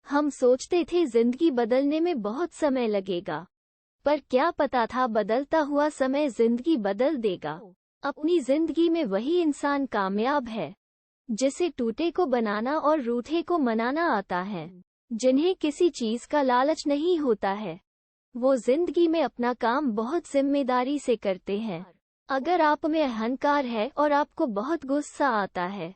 हम सोचते थे जिंदगी बदलने में बहुत समय लगेगा, पर क्या पता था बदलता हुआ समय जिंदगी बदल देगा। अपनी जिंदगी में वही इंसान कामयाब है जिसे टूटे को बनाना और रूठे को मनाना आता है। जिन्हें किसी चीज का लालच नहीं होता है, वो जिंदगी में अपना काम बहुत जिम्मेदारी से करते हैं। अगर आप में अहंकार है और आपको बहुत गुस्सा आता है,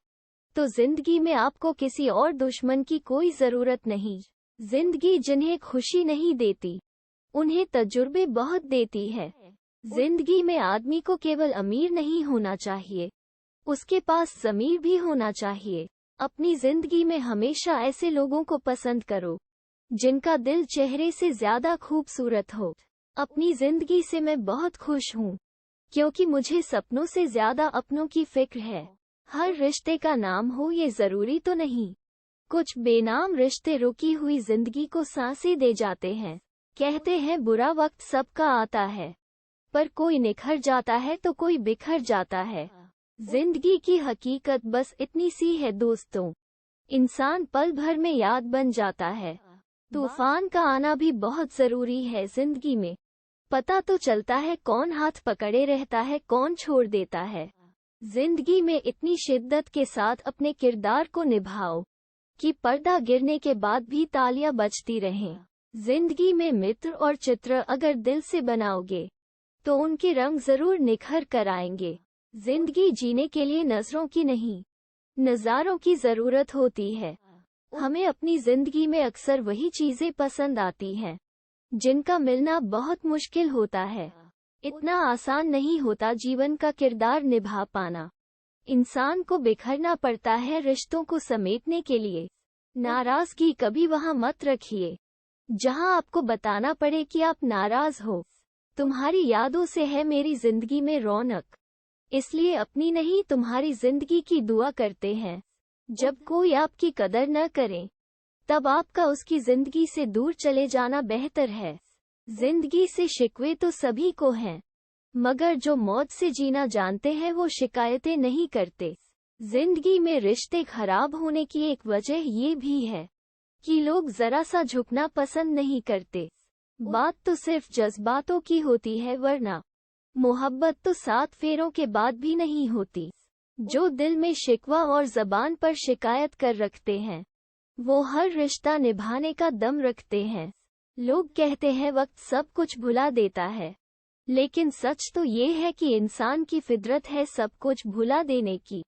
तो जिंदगी में आपको किसी और दुश्मन की कोई जरूरत नहीं। जिंदगी जिन्हें खुशी नहीं देती, उन्हें तजुर्बे बहुत देती है। जिंदगी में आदमी को केवल अमीर नहीं होना चाहिए, उसके पास ज़मीर भी होना चाहिए। अपनी जिंदगी में हमेशा ऐसे लोगों को पसंद करो जिनका दिल चेहरे से ज्यादा खूबसूरत हो। अपनी जिंदगी से मैं बहुत खुश हूँ, क्योंकि मुझे सपनों से ज्यादा अपनों की फिक्र है। हर रिश्ते का नाम हो ये जरूरी तो नहीं। कुछ बेनाम रिश्ते रुकी हुई जिंदगी को सांसें दे जाते हैं। कहते हैं बुरा वक्त सबका आता है, पर कोई निखर जाता है तो कोई बिखर जाता है। जिंदगी की हकीकत बस इतनी सी है दोस्तों, इंसान पल भर में याद बन जाता है। तूफान का आना भी बहुत जरूरी है जिंदगी में। पता तो चलता है कौन हाथ पकड़े रहता है, कौन छोड़ देता है। जिंदगी में इतनी शिद्दत के साथ अपने किरदार को निभाओ कि पर्दा गिरने के बाद भी तालियां बजती रहें। जिंदगी में मित्र और चित्र अगर दिल से बनाओगे, तो उनके रंग जरूर निखर कर आएंगे। जिंदगी जीने के लिए नजरों की नहीं, नज़ारों की जरूरत होती है। हमें अपनी जिंदगी में अक्सर वही चीजें पसंद आती हैं जिनका मिलना बहुत मुश्किल होता है। इतना आसान नहीं होता जीवन का किरदार निभा पाना। इंसान को बिखरना पड़ता है रिश्तों को समेटने के लिए। नाराजगी कभी वहां मत रखिए जहां आपको बताना पड़े कि आप नाराज हो। तुम्हारी यादों से है मेरी जिंदगी में रौनक, इसलिए अपनी नहीं तुम्हारी जिंदगी की दुआ करते हैं। जब कोई आपकी कदर न करे, तब आपका उसकी जिंदगी से दूर चले जाना बेहतर है। जिंदगी से शिकवे तो सभी को हैं, मगर जो मौत से जीना जानते हैं वो शिकायतें नहीं करते। जिंदगी में रिश्ते खराब होने की एक वजह ये भी है कि लोग जरा सा झुकना पसंद नहीं करते। बात तो सिर्फ जज्बातों की होती है, वरना मोहब्बत तो 7 फेरों के बाद भी नहीं होती। जो दिल में शिकवा और जबान पर शिकायत कर रखते हैं, वो हर रिश्ता निभाने का दम रखते हैं। लोग कहते हैं वक्त सब कुछ भुला देता है, लेकिन सच तो ये है कि इंसान की फितरत है सब कुछ भुला देने की।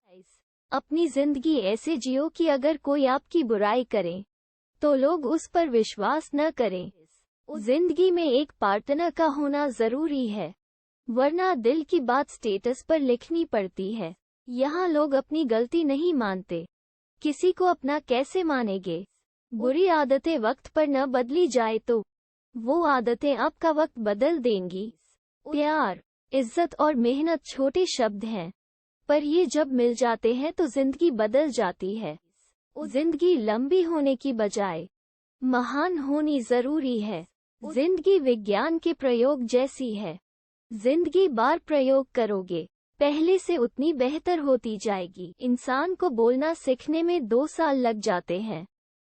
अपनी जिंदगी ऐसे जियो कि अगर कोई आपकी बुराई करे, तो लोग उस पर विश्वास न करें। जिंदगी में एक पार्टनर का होना जरूरी है, वरना दिल की बात स्टेटस पर लिखनी पड़ती है। यहाँ लोग अपनी गलती नहीं मानते, किसी को अपना कैसे मानेंगे। बुरी आदतें वक्त पर न बदली जाए तो वो आदतें आपका वक्त बदल देंगी। प्यार, इज्जत और मेहनत छोटे शब्द हैं, पर ये जब मिल जाते हैं तो जिंदगी बदल जाती है। जिंदगी लंबी होने की बजाय महान होनी जरूरी है। जिंदगी विज्ञान के प्रयोग जैसी है। जिंदगी बार प्रयोग करोगे, पहले से उतनी बेहतर होती जाएगी। इंसान को बोलना सीखने में 2 साल लग जाते हैं,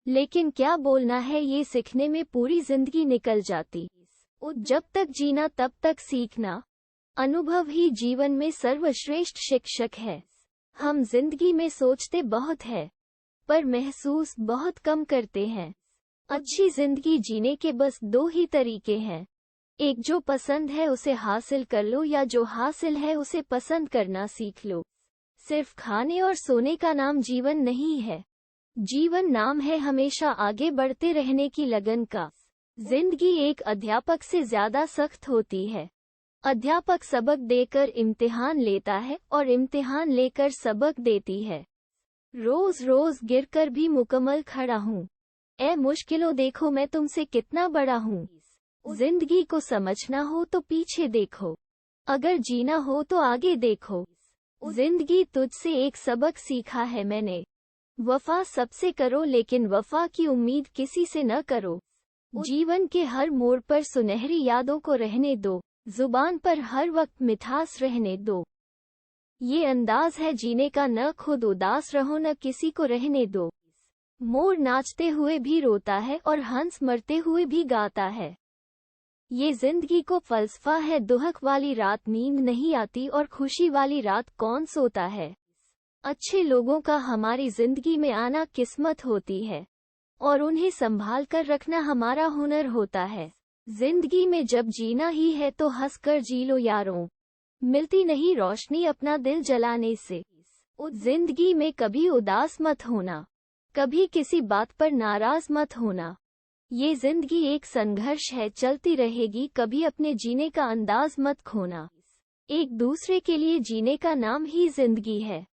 लेकिन क्या बोलना है ये सीखने में पूरी जिंदगी निकल जाती। जब तक जीना तब तक सीखना। अनुभव ही जीवन में सर्वश्रेष्ठ शिक्षक है। हम जिंदगी में सोचते बहुत है, पर महसूस बहुत कम करते हैं। अच्छी जिंदगी जीने के बस 2 ही तरीके हैं, एक जो पसंद है उसे हासिल कर लो, या जो हासिल है उसे पसंद करना सीख लो। सिर्फ खाने और सोने का नाम जीवन नहीं है। जीवन नाम है हमेशा आगे बढ़ते रहने की लगन का। जिंदगी एक अध्यापक से ज्यादा सख्त होती है। अध्यापक सबक देकर इम्तिहान लेता है और इम्तिहान लेकर सबक देती है। रोज रोज गिरकर भी मुकम्मल खड़ा हूँ। ए मुश्किलों देखो मैं तुमसे कितना बड़ा हूँ। जिंदगी को समझना हो तो पीछे देखो, अगर जीना हो तो आगे देखो। जिंदगी तुझसे एक सबक सीखा है मैंने, वफा सबसे करो लेकिन वफा की उम्मीद किसी से न करो। जीवन के हर मोड़ पर सुनहरी यादों को रहने दो, जुबान पर हर वक्त मिठास रहने दो। ये अंदाज है जीने का, न खुद उदास रहो न किसी को रहने दो। मोर नाचते हुए भी रोता है और हंस मरते हुए भी गाता है। ये जिंदगी को फलसफा है, दुहक वाली रात नींद नहीं आती और खुशी वाली रात कौन सोता है। अच्छे लोगों का हमारी जिंदगी में आना किस्मत होती है और उन्हें संभाल कर रखना हमारा हुनर होता है। जिंदगी में जब जीना ही है तो हंसकर जी लो यारों, मिलती नहीं रोशनी अपना दिल जलाने से। जिंदगी में कभी उदास मत होना, कभी किसी बात पर नाराज मत होना। ये जिंदगी एक संघर्ष है, चलती रहेगी, कभी अपने जीने का अंदाज मत खोना। एक दूसरे के लिए जीने का नाम ही जिंदगी है,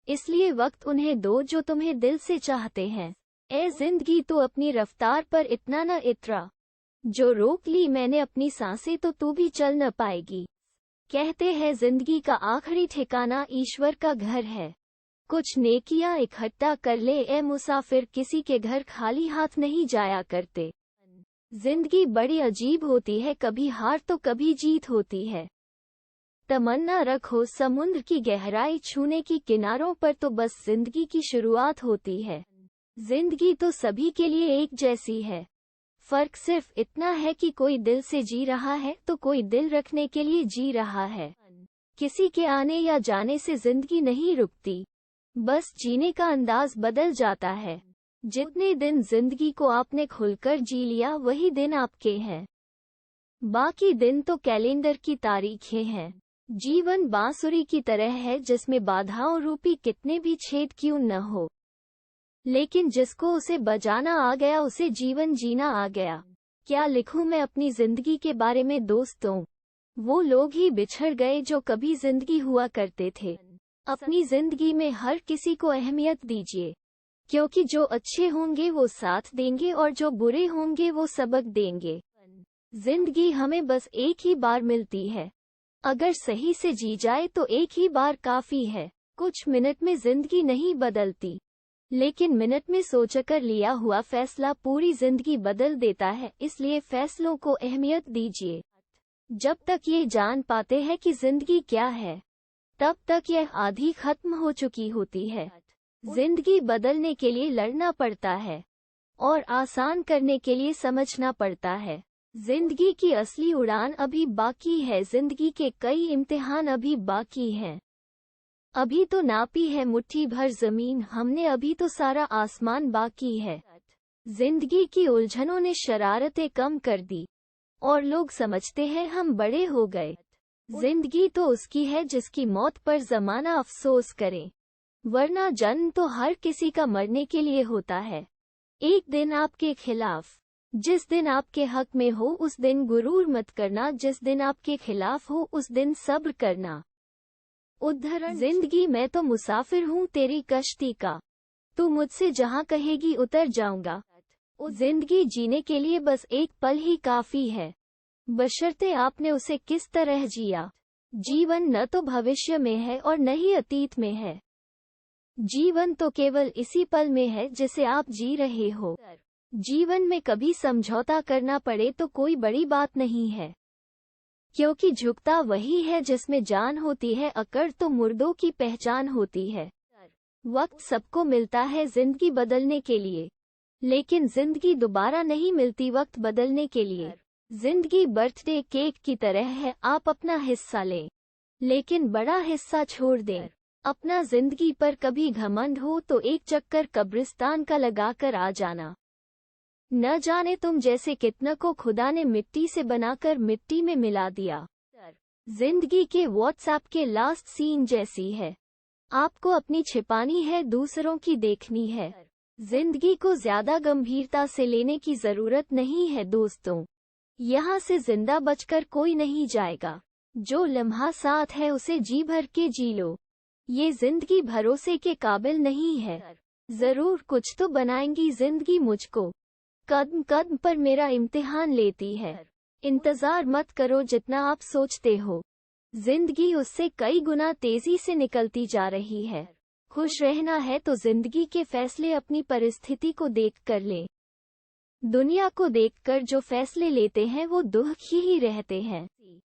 इसलिए वक्त उन्हें दो जो तुम्हें दिल से चाहते हैं। ए जिंदगी तो अपनी रफ्तार पर इतना न इतरा, जो रोक ली मैंने अपनी सांसें तो तू भी चल न पाएगी। कहते हैं जिंदगी का आखिरी ठिकाना ईश्वर का घर है, कुछ नेकियां इकट्ठा कर ले ए मुसाफिर, किसी के घर खाली हाथ नहीं जाया करते। जिंदगी बड़ी अजीब होती है, कभी हार तो कभी जीत होती है। तमन्ना रखो समुद्र की गहराई छूने की, किनारों पर तो बस जिंदगी की शुरुआत होती है। जिंदगी तो सभी के लिए एक जैसी है, फर्क सिर्फ इतना है कि कोई दिल से जी रहा है तो कोई दिल रखने के लिए जी रहा है। किसी के आने या जाने से जिंदगी नहीं रुकती, बस जीने का अंदाज बदल जाता है। जितने दिन जिंदगी को आपने खुलकर जी लिया वही दिन आपके हैं, बाकी दिन तो कैलेंडर की तारीखें हैं। जीवन बांसुरी की तरह है जिसमें बाधाओं रूपी कितने भी छेद क्यों न हो, लेकिन जिसको उसे बजाना आ गया उसे जीवन जीना आ गया। क्या लिखूं मैं अपनी जिंदगी के बारे में दोस्तों, वो लोग ही बिछड़ गए जो कभी जिंदगी हुआ करते थे। अपनी जिंदगी में हर किसी को अहमियत दीजिए, क्योंकि जो अच्छे होंगे वो साथ देंगे और जो बुरे होंगे वो सबक देंगे। जिंदगी हमें बस एक ही बार मिलती है, अगर सही से जी जाए तो एक ही बार काफी है। कुछ मिनट में जिंदगी नहीं बदलती, लेकिन मिनट में सोचकर लिया हुआ फैसला पूरी जिंदगी बदल देता है, इसलिए फैसलों को अहमियत दीजिए। जब तक ये जान पाते हैं कि जिंदगी क्या है, तब तक यह आधी खत्म हो चुकी होती है। जिंदगी बदलने के लिए लड़ना पड़ता है और आसान करने के लिए समझना पड़ता है। जिंदगी की असली उड़ान अभी बाकी है, जिंदगी के कई इम्तिहान अभी बाकी हैं। अभी तो नापी है मुट्ठी भर जमीन हमने, अभी तो सारा आसमान बाकी है। जिंदगी की उलझनों ने शरारतें कम कर दी और लोग समझते हैं हम बड़े हो गए। जिंदगी तो उसकी है जिसकी मौत पर जमाना अफसोस करे, वरना जन्म तो हर किसी का मरने के लिए होता है। एक दिन आपके खिलाफ, जिस दिन आपके हक में हो उस दिन गुरूर मत करना, जिस दिन आपके खिलाफ हो उस दिन सब्र करना। उद्धरण, जिंदगी मैं तो मुसाफिर हूँ तेरी कश्ती का, तू मुझसे जहाँ कहेगी उतर जाऊंगा। जिंदगी जीने के लिए बस एक पल ही काफी है, बशर्ते आपने उसे किस तरह जिया। जीवन न तो भविष्य में है और न ही अतीत में है, जीवन तो केवल इसी पल में है जिसे आप जी रहे हो। जीवन में कभी समझौता करना पड़े तो कोई बड़ी बात नहीं है, क्योंकि झुकता वही है जिसमें जान होती है, अकड़ तो मुर्दों की पहचान होती है। वक्त सबको मिलता है जिंदगी बदलने के लिए, लेकिन जिंदगी दोबारा नहीं मिलती वक्त बदलने के लिए। जिंदगी बर्थडे केक की तरह है, आप अपना हिस्सा लें लेकिन बड़ा हिस्सा छोड़ दें। अपना जिंदगी पर कभी घमंड हो तो एक चक्कर कब्रिस्तान का लगाकर आ जाना। न जाने तुम जैसे कितना को खुदा ने मिट्टी से बनाकर मिट्टी में मिला दिया। जिंदगी के व्हाट्सएप के लास्ट सीन जैसी है, आपको अपनी छिपानी है, दूसरों की देखनी है। जिंदगी को ज्यादा गंभीरता से लेने की जरूरत नहीं है दोस्तों, यहाँ से जिंदा बचकर कोई नहीं जाएगा। जो लम्हा साथ है उसे जी भर के जी लो, ये जिंदगी भरोसे के काबिल नहीं है। जरूर कुछ तो बनाएंगी जिंदगी मुझको, कदम कदम पर मेरा इम्तिहान लेती है। इंतजार मत करो जितना आप सोचते हो, जिंदगी उससे कई गुना तेजी से निकलती जा रही है। खुश रहना है तो जिंदगी के फैसले अपनी परिस्थिति को देख कर लें। दुनिया को देखकर जो फैसले लेते हैं वो दुखी ही रहते हैं।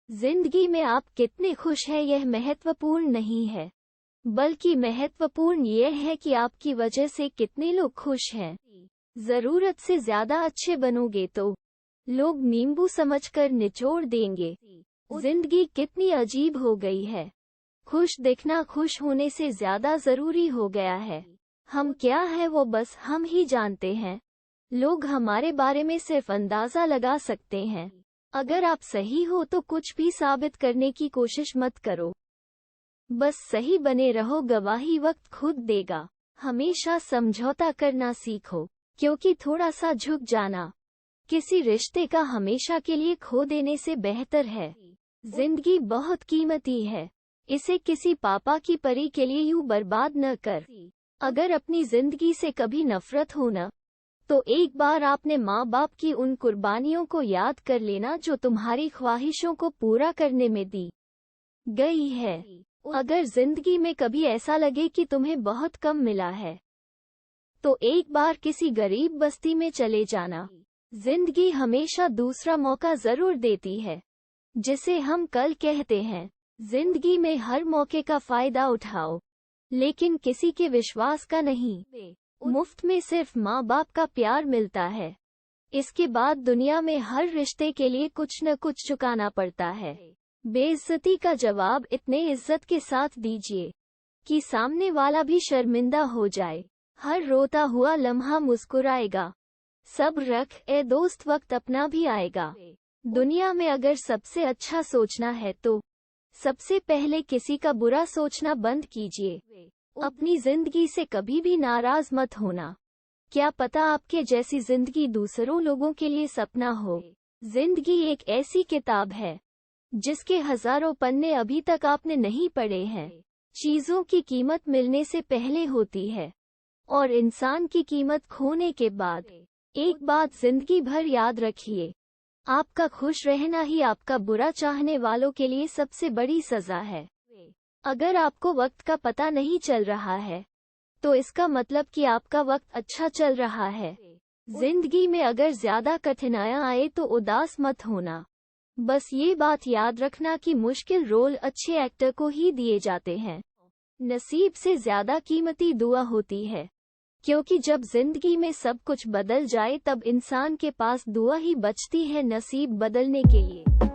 जिंदगी में आप कितने खुश हैं यह महत्वपूर्ण नहीं है, बल्कि महत्वपूर्ण यह है कि आपकी वजह से कितने लोग खुश हैं। जरूरत से ज्यादा अच्छे बनोगे तो लोग नींबू समझकर निचोड़ देंगे। जिंदगी कितनी अजीब हो गई है। खुश दिखना खुश होने से ज्यादा जरूरी हो गया है। हम क्या है वो बस हम ही जानते हैं। लोग हमारे बारे में सिर्फ अंदाजा लगा सकते हैं। अगर आप सही हो तो कुछ भी साबित करने की कोशिश मत करो। बस सही बने रहो, गवाही वक्त खुद देगा। हमेशा समझौता करना सीखो, क्योंकि थोड़ा सा झुक जाना किसी रिश्ते का हमेशा के लिए खो देने से बेहतर है। जिंदगी बहुत कीमती है, इसे किसी पापा की परी के लिए यूं बर्बाद न कर। अगर अपनी जिंदगी से कभी नफरत हो न, तो एक बार आपने माँ बाप की उन कुर्बानियों को याद कर लेना जो तुम्हारी ख्वाहिशों को पूरा करने में दी गई है। अगर जिंदगी में कभी ऐसा लगे कि तुम्हें बहुत कम मिला है, तो एक बार किसी गरीब बस्ती में चले जाना। जिंदगी हमेशा दूसरा मौका जरूर देती है, जिसे हम कल कहते हैं। जिंदगी में हर मौके का फायदा उठाओ, लेकिन किसी के विश्वास का नहीं। मुफ्त में सिर्फ माँ बाप का प्यार मिलता है। इसके बाद दुनिया में हर रिश्ते के लिए कुछ न कुछ चुकाना पड़ता है। बेइज्जती का जवाब इतने इज्जत के साथ दीजिए कि सामने वाला भी शर्मिंदा हो जाए। हर रोता हुआ लम्हा मुस्कुराएगा। सब्र रख ए दोस्त, वक्त अपना भी आएगा। दुनिया में अगर सबसे अच्छा सोचना है तो सबसे पहले किसी का बुरा सोचना बंद कीजिए। अपनी जिंदगी से कभी भी नाराज मत होना। क्या पता आपके जैसी जिंदगी दूसरों लोगों के लिए सपना हो। जिंदगी एक ऐसी किताब है जिसके हजारों पन्ने अभी तक आपने नहीं पढ़े हैं। चीजों की कीमत मिलने से पहले होती है और इंसान की कीमत खोने के बाद। एक बात जिंदगी भर याद रखिए, आपका खुश रहना ही आपका बुरा चाहने वालों के लिए सबसे बड़ी सजा है। अगर आपको वक्त का पता नहीं चल रहा है, तो इसका मतलब कि आपका वक्त अच्छा चल रहा है। जिंदगी में अगर ज्यादा कठिनाइयां आए तो उदास मत होना। बस ये बात याद रखना कि मुश्किल रोल अच्छे एक्टर को ही दिए जाते हैं। नसीब से ज्यादा कीमती दुआ होती है, क्योंकि जब जिंदगी में सब कुछ बदल जाए तब इंसान के पास दुआ ही बचती है नसीब बदलने के लिए।